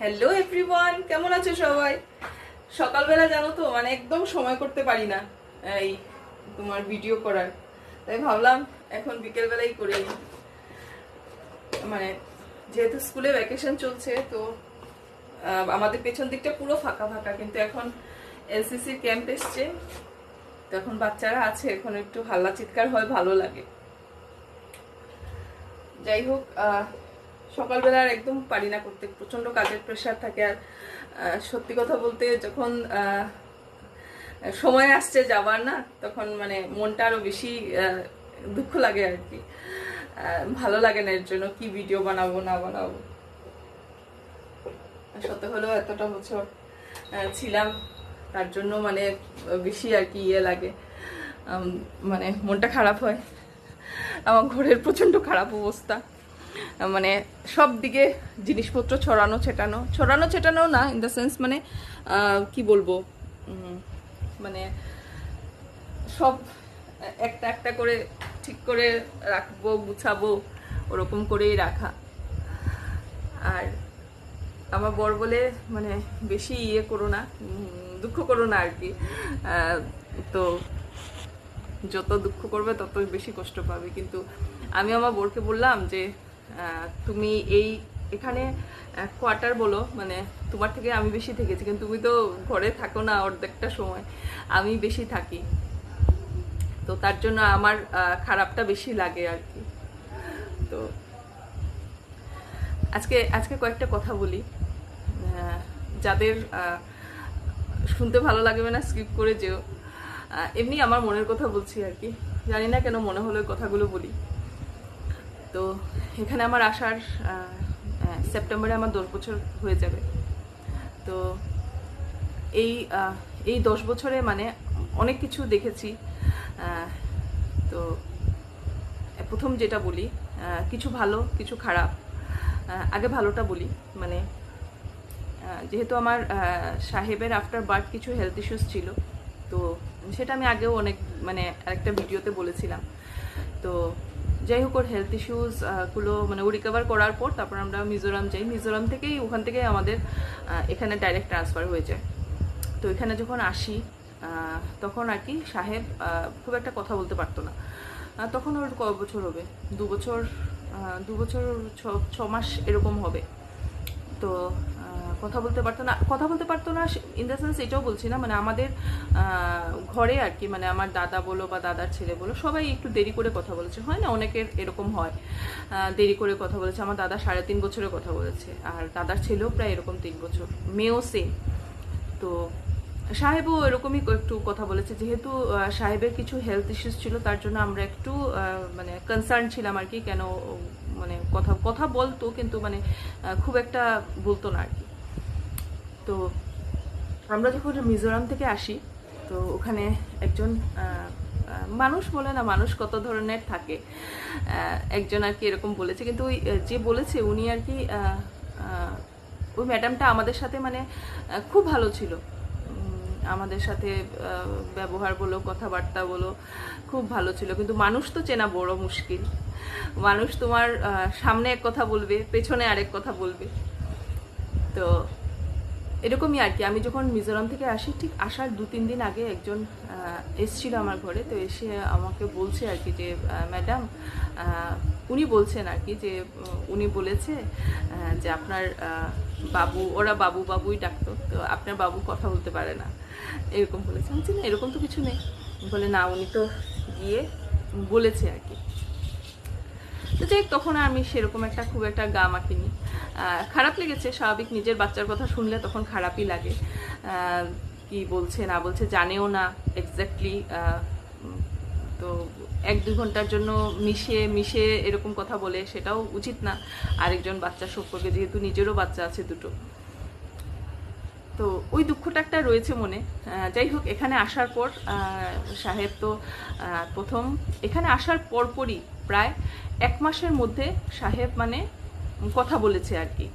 Hello everyone, কেমন আছো সবাই? সকালবেলা জানো তো মানে একদম সময় করতে পারি না এই তোমার ভিডিও করার, তাই ভাবলাম এখন বিকেল বেলাই করে নিই। মানে যেহেতু স্কুলে ভ্যাকেশন চলছে তো আমাদের পেছন দিকটা পুরো ফাঁকা ফাঁকা, কিন্তু এখন এলসিসির ক্যাম্প এসছে, তখন বাচ্চারা আছে, এখন একটু হাল্লা চিৎকার হয়, ভালো লাগে। যাই হোক, সকালবেলা আর একদম পারি না করতে, প্রচন্ড কাজের প্রেশার থাকে। আর সত্যি কথা বলতে যখন সময় আসছে যাবার না, তখন মানে মনটা আরো বেশি দুঃখ লাগে আর কি। ভালো লাগে না এর জন্য কি ভিডিও বানাবো না বানাবো। সত্যি হলেও এতটা বছর ছিলাম, তার জন্য মানে বেশি আর কি ইয়ে লাগে, মানে মনটা খারাপ হয়। আমার ঘরের প্রচন্ড খারাপ অবস্থা, মানে সব দিকে জিনিসপত্র ছড়ানো ছেটানো না, ইন দ্য সেন্স মানে কি বলবো, মানে সব একটা একটা করে ঠিক করে রাখবো, গুছাবো, ওরকম করেই রাখা। আর আমার বর বলে মানে বেশি ইয়ে করো না, দুঃখ করো না আর কি। তো যত দুঃখ করবে তত বেশি কষ্ট পাবে। কিন্তু আমি আমার বোরকে বললাম যে তুমি এখানে কোয়ার্টার বলো, মানে তোমার থেকে আমি বেশি থেকেছি, কিন্তু তুমি তো ঘরে থাকো না অর্ধেকটা সময়, আমি বেশি থাকি, তো তার জন্য আমার খারাপটা বেশি লাগে আর কি। তো আজকে আজকে কয়েকটা কথা বলি, যাদের শুনতে ভালো লাগবে না স্কিপ করে যেও। এমনি আমার মনের কথা বলছি আর কি, জানি না কেন মনে হলো কথাগুলো বলি। তো এখানে আমার আসার সেপ্টেম্বরে আমার 10 বছর হয়ে যাবে। তো এই এই 10 বছরে মানে অনেক কিছু দেখেছি। তো প্রথম যেটা বলি, কিছু ভালো কিছু খারাপ। আগে ভালোটা বলি। মানে যেহেতু আমার সাহেবের আফটার বার্থ কিছু হেলথ ইস্যুস ছিল, তো সেটা আমি আগেও অনেক মানে আরেকটা ভিডিওতে বলেছিলাম। তো যাই হোক, ওর হেলথ ইস্যুস গুলো মানে ও রিকভার করার পর তারপর আমরা মিজোরাম যাই। মিজোরাম থেকেই ওখান থেকেই আমাদের এখানে ডাইরেক্ট ট্রান্সফার হয়ে যায়। তো এখানে যখন আসি তখন আর কি সাহেব খুব একটা কথা বলতে পারতো না। তখন ওর কয় বছর হবে, 2 বছর 2 বছর 6 মাস এরকম হবে। তো কথা বলতে পারতো না ইন দ্য সেন্স এটাও বলছি না, মানে আমাদের ঘরে আর কি, মানে আমার দাদা বলো বা দাদার ছেলে বলো, সবাই একটু দেরি করে কথা বলেছে, হয় না অনেকের এরকম হয়, দেরি করে কথা বলেছে। আমার দাদা 3.5 বছরে কথা বলেছে, আর দাদার ছেলেও প্রায় এরকম 3 বছর, মেয়েও সেম। তো সাহেবও এরকমই একটু কথা বলেছে। যেহেতু সাহেবের কিছু হেলথ ইস্যুস ছিল, তার জন্য আমরা একটু মানে কনসার্ন ছিলাম আর কি, কেন মানে কথা কথা বলতো কিন্তু মানে খুব একটা বলতো না আর কি। তো আমরা যখন মিজোরাম থেকে আসি, তো ওখানে একজন মানুষ বলে না, মানুষ কত ধরনের থাকে, একজন আর কি এরকম বলেছে, কিন্তু ওই যে বলেছে উনি আর কি ওই ম্যাডামটা আমাদের সাথে মানে খুব ভালো ছিল, আমাদের সাথে ব্যবহার বলো কথাবার্তা বলো খুব ভালো ছিল। কিন্তু মানুষ তো চেনা বড় মুশকিল, মানুষ তোমার সামনে এক কথা বলবে, পেছনে আরেক কথা বলবে। তো এরকমই আর কি। আমি যখন মিজোরাম থেকে আসি, ঠিক আসার 2-3 দিন আগে একজন এসছিল আমার ঘরে। তো এসে আমাকে বলছে আর কি যে ম্যাডাম, উনি বলছেন আর কি যে উনি বলেছে যে আপনার বাবু, ওরা বাবু বাবুই ডাকতো, তো আপনার বাবু কথা বলতে পারে না, এরকম বলেছে। আমি না এরকম তো কিছু নেই। বলে না, উনি তো গিয়ে বলেছে আর কি। তো যাই হোক, তখন আমি সেরকম একটা খুব একটা গা মাখিনি। খারাপ লেগেছে, স্বাভাবিক, নিজের বাচ্চার কথা শুনলে তখন খারাপই লাগে। কি বলছে না বলছে জানেও না এক্স্যাক্টলি। তো 1-2 ঘন্টার জন্য মিশে এরকম কথা বলে সেটাও উচিত না আরেকজন বাচ্চার সম্পর্কে, যেহেতু নিজেরও বাচ্চা আছে দুটো। তো ওই দুঃখটা একটা রয়েছে মনে। যাই হোক, এখানে আসার পর সাহেব তো প্রথম এখানে আসার পরপরই প্রায় 1 মাসের মধ্যে সাহেব মানে কথা বলেছে আর কি।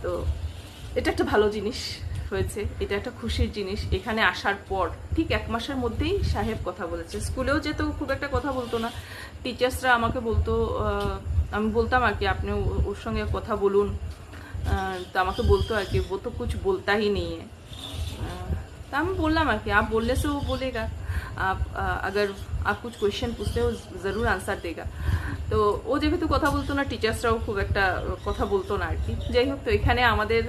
তো এটা একটা ভালো জিনিস হয়েছে, এটা একটা খুশির জিনিস। এখানে আসার পর ঠিক 1 মাসের মধ্যেই সাহেব কথা বলেছে। স্কুলেও যেত খুব একটা কথা বলতো না, টিচার্সরা আমাকে বলতো, আমি বলতাম আর কি আপনি ওর সঙ্গে কথা বলুন, तो আমাকে বলতো আর কি वो तो कुछ बोलता ही नहीं है। तो আমি বললাম আর কি आप बोलने से वो बोलेगा, आप अगर आप कुछ क्वेश्चन पूछते हो ज़रूर आंसर देगा। তো ও যেহেতু কথা বলতো না, টিচার্সরাও খুব একটা কথা বলতো না আর কি। যাই হোক, তো এখানে আমাদের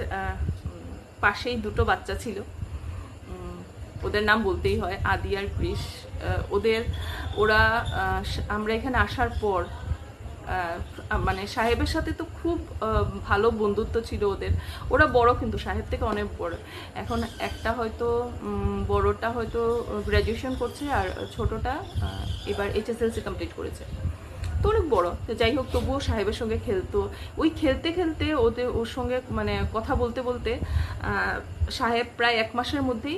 পাশেই দুটো বাচ্চা ছিল, ওদের নাম বলতেই হয়, আদি আর কৃষ। ওরা আমরা এখানে আসার পর মানে সাহেবের সাথে তো খুব ভালো বন্ধুত্ব ছিল ওদের। ওরা বড়, কিন্তু সাহেব থেকে অনেক বড়। এখন একটা হয়তো বড়টা হয়তো গ্র্যাজুয়েশন করছে, আর ছোটটা এবার HSLC কমপ্লিট করেছে, তো অনেক বড়। তো যাই হোক, তবুও সাহেবের সঙ্গে খেলতো। ওই খেলতে খেলতে ওর সঙ্গে মানে কথা বলতে বলতে সাহেব প্রায় 1 মাসের মধ্যেই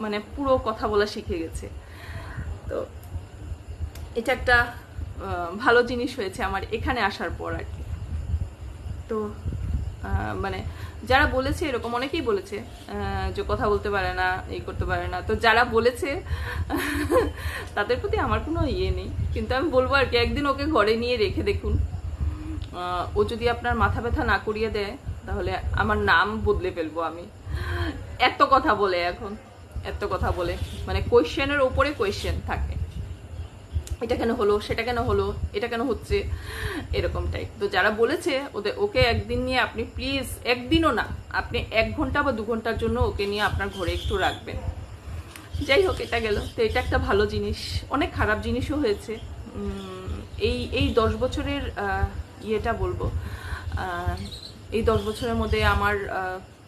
মানে পুরো কথা বলা শিখে গেছে। তো এটা একটা ভালো জিনিস হয়েছে আমার এখানে আসার পর আর কি। তো মানে যারা বলেছে, এরকম অনেকেই বলেছে যে কথা বলতে পারে না, এই করতে পারে না, তো যারা বলেছে তাদের প্রতি আমার কোনো ইয়ে নেই, কিন্তু আমি বলবো আর কি একদিন ওকে ঘরে নিয়ে রেখে দেখুন। ও যদি আপনার মাথা ব্যথা না করিয়ে দেয় তাহলে আমার নাম বদলে ফেলবো আমি। এত কথা বলে, এখন এত কথা বলে, মানে কোয়েশ্চেনের ওপরে কোয়েশ্চেন থাকে, এটা কেন হলো, সেটা কেন হলো, এটা কেন হচ্ছে, এরকম টাইপ। তো যারা বলেছে ওকে একদিন নিয়ে আপনি প্লিজ, একদিনও না, আপনি 1 ঘন্টা বা 2 ঘন্টার জন্য ওকে নিয়ে আপনার ঘরে একটু রাখবেন। যাই হোক, এটা গেল। তো এটা একটা ভালো জিনিস। অনেক খারাপ জিনিসও হয়েছে। এই 10 বছরের ইয়েটা বলবো, এই 10 বছরের মধ্যে আমার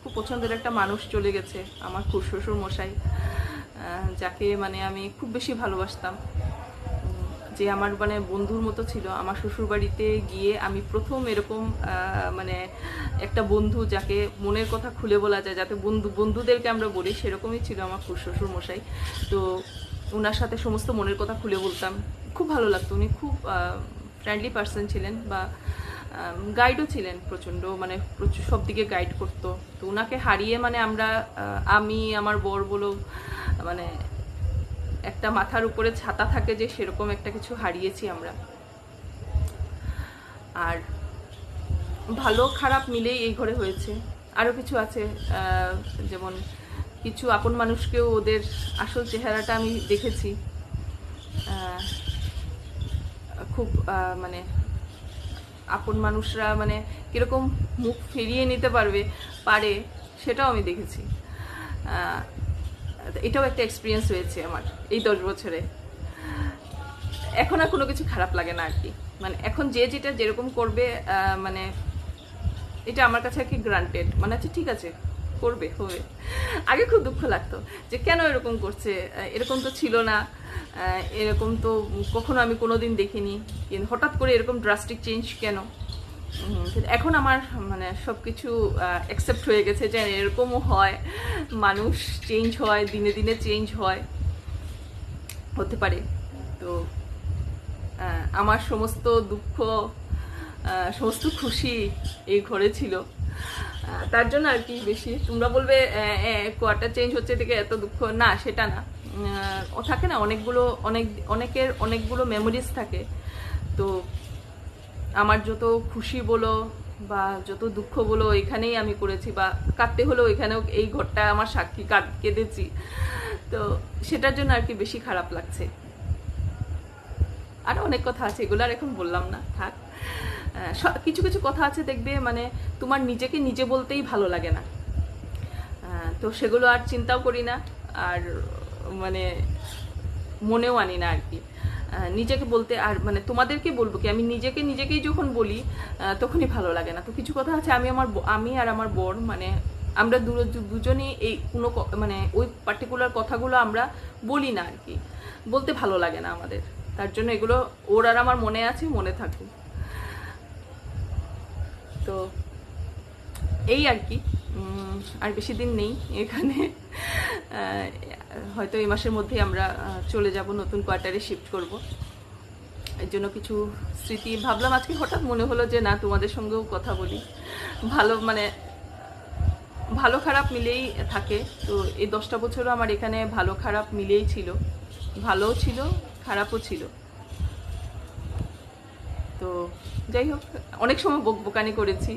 খুব পছন্দের একটা মানুষ চলে গেছে, আমার শ্বশুর মশাই, যাকে মানে আমি খুব বেশি ভালোবাসতাম, যে আমার মানে বন্ধুর মতো ছিল। আমার শ্বশুর বাড়িতে গিয়ে আমি প্রথম এরকম মানে একটা বন্ধু, যাকে মনের কথা খুলে বলা যায়, যাতে বন্ধুদেরকে আমরা বলি, সেরকমই ছিল আমার শ্বশুর মশাই। তো ওনার সাথে সমস্ত মনের কথা খুলে বলতাম, খুব ভালো লাগতো। উনি খুব ফ্রেন্ডলি পার্সন ছিলেন, বা গাইডও ছিলেন প্রচণ্ড, মানে প্রচুর সব দিকে গাইড করতো। তো ওনাকে হারিয়ে মানে আমি আমার বর বলো, মানে একটা মাথার উপরে ছাতা থাকে যে, সেরকম একটা কিছু হারিয়েছি আমরা। আর ভালো খারাপ মিলেই এই ঘরে হয়েছে। আরও কিছু আছে, যেমন কিছু আপন মানুষকেও ওদের আসল চেহারাটা আমি দেখেছি, খুব মানে আপন মানুষরা মানে কিরকম মুখ ফিরিয়ে নিতে পারে সেটাও আমি দেখেছি। এটাও একটা এক্সপিরিয়েন্স হয়েছে আমার এই 10 বছরে। এখন আর কোনো কিছু খারাপ লাগে না আর কি, মানে এখন যে যেটা যেরকম করবে, মানে এটা আমার কাছে আর কি গ্রান্টেড, মানে আচ্ছা ঠিক আছে, করবে, হবে। আগে খুব দুঃখ লাগতো যে কেন এরকম করছে, এরকম তো ছিল না, এরকম তো কখনো আমি কোনোদিন দেখিনি, কিন্তু হঠাৎ করে এরকম ড্রাস্টিক চেঞ্জ কেন। এখন আমার মানে সব কিছু অ্যাকসেপ্ট হয়ে গেছে যে এরকমও হয়, মানুষ চেঞ্জ হয়, দিনে দিনে চেঞ্জ হতে পারে। তো আমার সমস্ত দুঃখ, সমস্ত খুশি এই ঘরে ছিল, তার জন্য আর কি বেশি। তোমরা বলবে কোয়ার্টার চেঞ্জ হচ্ছে থেকে এত দুঃখ, না সেটা না। ও থাকে না অনেকের অনেকগুলো মেমোরিজ থাকে। তো আমার যত খুশি বলো বা যত দুঃখ বলো এখানেই আমি করেছি, বা কাঁদতে হলেও এখানেও, এই ঘরটা আমার সাক্ষী, কেঁদেছি। তো সেটার জন্য আর কি বেশি খারাপ লাগছে। আর অনেক কথা আছে, এগুলো আর এখন বললাম না, থাক। কিছু কিছু কথা আছে দেখবে, মানে তোমার নিজেকে নিজে বলতেই ভালো লাগে না, তো সেগুলো আর চিন্তাও করি না, আর মানে মনেও আনি না আর কি। নিজেকে বলতে, আর মানে তোমাদেরকে বলবো কি, আমি নিজেকেই যখন বলি তখনই ভালো লাগে না। তো কিছু কথা আছে, আমি আর আমার বর, মানে আমরা দুজনেই এই কোনো মানে ওই পার্টিকুলার কথাগুলো আমরা বলি না আর কি, বলতে ভালো লাগে না আমাদের। তার জন্য এগুলো ওর আর আমার মনে আছে, মনে থাকুক। তো এই আর কি, আর বেশি দিন নেই এখানে, হয়তো এই মাসের মধ্যেই আমরা চলে যাব, নতুন কোয়ার্টারে শিফট করব। এর জন্য কিছু স্মৃতি ভাবলাম আজকে, হঠাৎ মনে হলো যে না, তোমাদের সঙ্গেও কথা বলি। মানে ভালো খারাপ মিলেই থাকে। তো এই 10টা বছরও আমার এখানে ভালো খারাপ মিলেই ছিল, ভালোও ছিল, খারাপও ছিল। তো যাই হোক, অনেক সময় বকবকানি করেছি।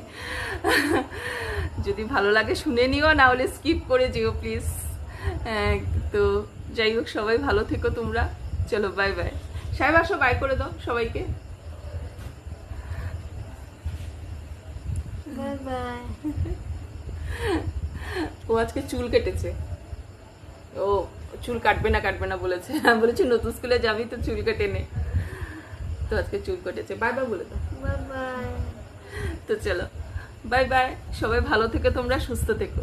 যদি ভালো লাগে শুনে নিও, না হলে স্কিপ করে যেও প্লিজ। তো যাই হোক, সবাই ভালো থেকো তোমরা। চলো বাই বাই। সাহেব আসো, বাই করে দাও সবাইকে। Bye bye. ও আজকে চুল কেটেছে। ও চুল কাটবে না বলেছে। আমি বলেছি নতুন স্কুলে যাবি তো চুল কেটে নে। তো আজকে চুল কেটেছে। বাই বাই বলে দাও। Bye bye. তো চলো বাই বাই, সবাই ভালো থেকো তোমরা, সুস্থ থেকো।